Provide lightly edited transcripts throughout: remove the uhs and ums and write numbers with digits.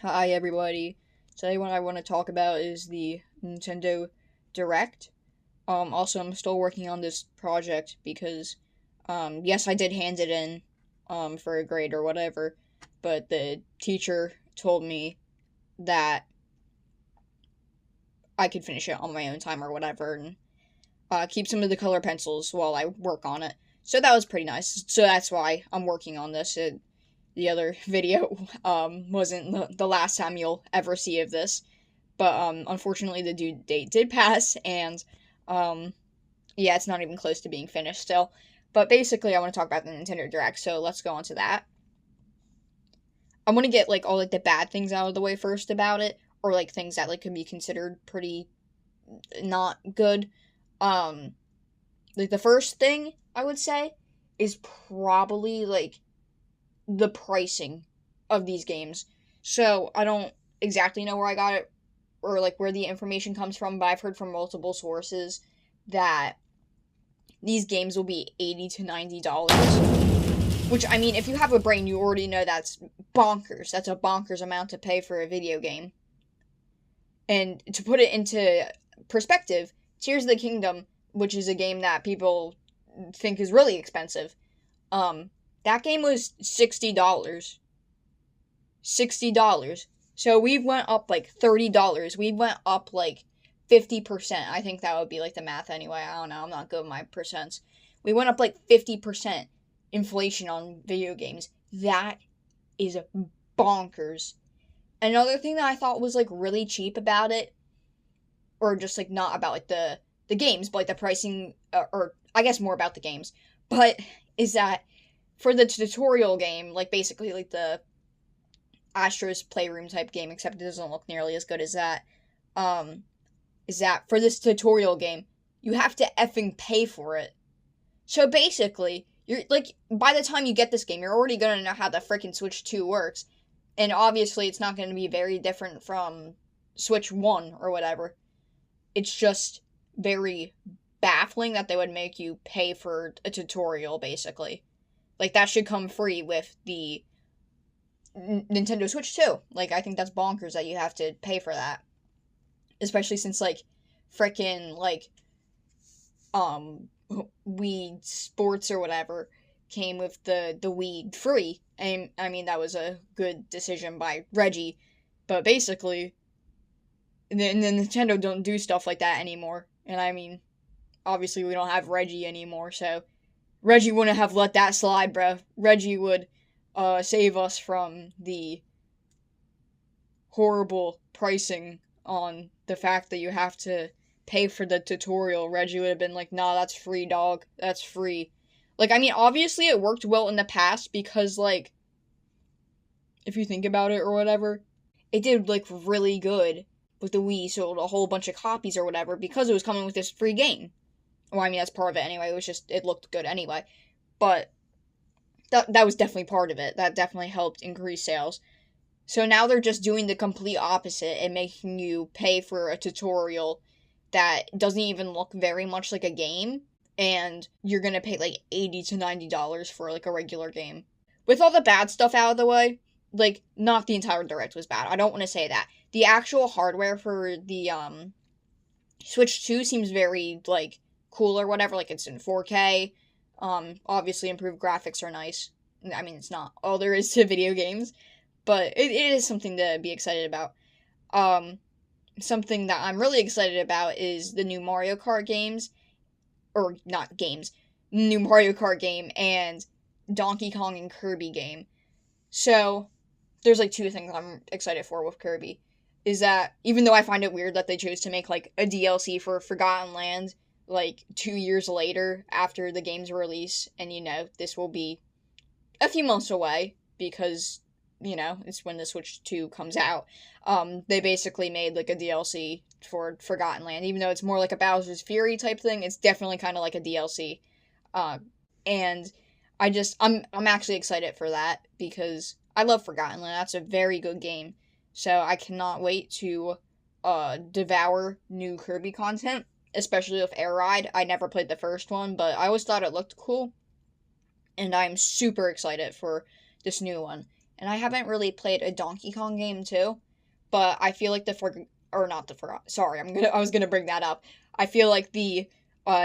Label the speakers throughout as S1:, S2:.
S1: Hi everybody. Today what I want to talk about is the Nintendo Direct. Also I'm still working on this project because yes, I did hand it in for a grade or whatever, but the teacher told me that I could finish it on my own time or whatever and keep some of the color pencils while I work on it. So that was pretty nice. So that's why I'm working on this. The other video wasn't the last time you'll ever see of this, but unfortunately the due date did pass, and yeah, it's not even close to being finished still. But basically I want to talk about the Nintendo Direct, so let's go on to that. I want to get like all like the bad things out of the way first about it, or like things that like could be considered pretty not good. um like the first thing I would say is probably like the pricing of these games. So I don't exactly know where I got it or like where the information comes from, but I've heard from multiple sources that these games will be $80 to $90. Which, I mean, if you have a brain, you already know that's bonkers. That's a bonkers amount to pay for a video game. And to put it into perspective, Tears of the Kingdom, which is a game that people think is really expensive, that game was $60. $60. So we went up like $30. We went up like 50%. I think that would be like the math anyway. I don't know. I'm not good with my percents. We went up like 50% inflation on video games. That is bonkers. Another thing that I thought was like really cheap about it, or just like not about like the games, but like the pricing, or I guess more about the games, but is that for the tutorial game, like basically like the Astro's Playroom type game, except it doesn't look nearly as good as that, is that for this tutorial game, you have to effing pay for it. So basically, you're like, by the time you get this game, you're already gonna know how the freaking Switch 2 works, and obviously it's not gonna be very different from Switch 1 or whatever. It's just very baffling that they would make you pay for a tutorial, basically. Like, that should come free with the Nintendo Switch 2. Like, I think that's bonkers that you have to pay for that. Especially since, like, frickin', like, Wii Sports or whatever came with the Wii free. And, I mean, that was a good decision by Reggie. But basically, the Nintendo don't do stuff like that anymore. And, I mean, obviously we don't have Reggie anymore, so Reggie wouldn't have let that slide, bro. Reggie would save us from the horrible pricing on the fact that you have to pay for the tutorial. Reggie would have been like, nah, that's free, dog. That's free. Like, I mean, obviously it worked well in the past because, like, if you think about it or whatever, it did, like, really good with the Wii, sold a whole bunch of copies or whatever because it was coming with this free game. Well, I mean, that's part of it anyway. It was just, it looked good anyway. But that was definitely part of it. That definitely helped increase sales. So now they're just doing the complete opposite and making you pay for a tutorial that doesn't even look very much like a game, and you're gonna pay like $80 to $90 for like a regular game. With all the bad stuff out of the way, like, not the entire Direct was bad. I don't want to say that. The actual hardware for the Switch 2 seems very like cool or whatever, like it's in 4K. Obviously improved graphics are nice. I mean, it's not all there is to video games, but it is something to be excited about. Something that I'm really excited about is the new Mario Kart games, or not games, new Mario Kart game and Donkey Kong and Kirby game. So, there's like two things I'm excited for with Kirby. Is that, even though I find it weird that they chose to make like a DLC for Forgotten Land, like 2 years later after the game's release, and you know, this will be a few months away because, you know, it's when the Switch 2 comes out. They basically made like a DLC for Forgotten Land, even though it's more like a Bowser's Fury type thing. It's definitely kind of like a DLC, and I'm actually excited for that because I love Forgotten Land. That's a very good game, so I cannot wait to devour new Kirby content, especially with Air Ride. I never played the first one, but I always thought it looked cool, and I'm super excited for this new one. and I haven't really played a Donkey Kong game too, but I feel like I was gonna bring that up. I feel like the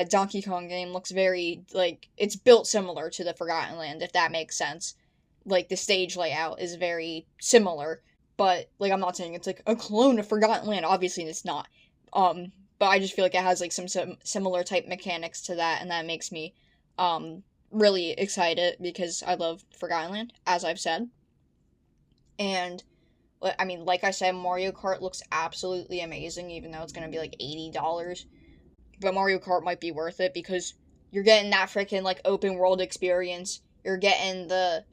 S1: Donkey Kong game looks very, like, it's built similar to the Forgotten Land, if that makes sense. Like, the stage layout is very similar, but, like, I'm not saying it's, like, a clone of Forgotten Land. Obviously, it's not. But I just feel like it has, like, some similar type mechanics to that, and that makes me, really excited, because I love Forgotten Land, as I've said. And, I mean, like I said, Mario Kart looks absolutely amazing, even though it's gonna be, like, $80. But Mario Kart might be worth it, because you're getting that freaking, like, open world experience. You're getting the,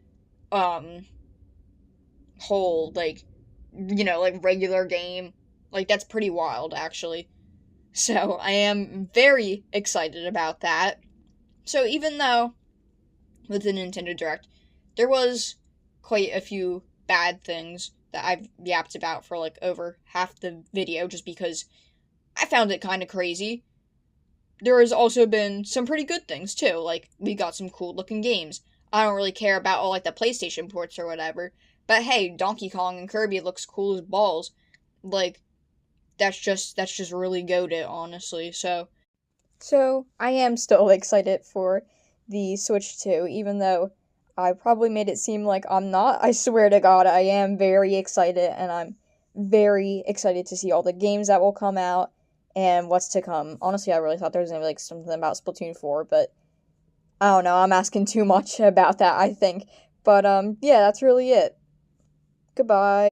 S1: whole, like, like, regular game. Like, that's pretty wild, actually. So, I am very excited about that. So, even though, with the Nintendo Direct, there was quite a few bad things that I've yapped about for, like, over half the video, just because I found it kind of crazy. There has also been some pretty good things, too. Like, we got some cool looking games. I don't really care about all, like, the PlayStation ports or whatever. But hey, Donkey Kong and Kirby looks cool as balls. Like, that's just really goated, honestly. So I am still excited for the Switch 2, even though I probably made it seem like I'm not. I swear to God, I am very excited, and I'm very excited to see all the games that will come out and what's to come. Honestly, I really thought there was gonna be, like, something about Splatoon 4, but I don't know, I'm asking too much about that, I think. But yeah, that's really it. Goodbye.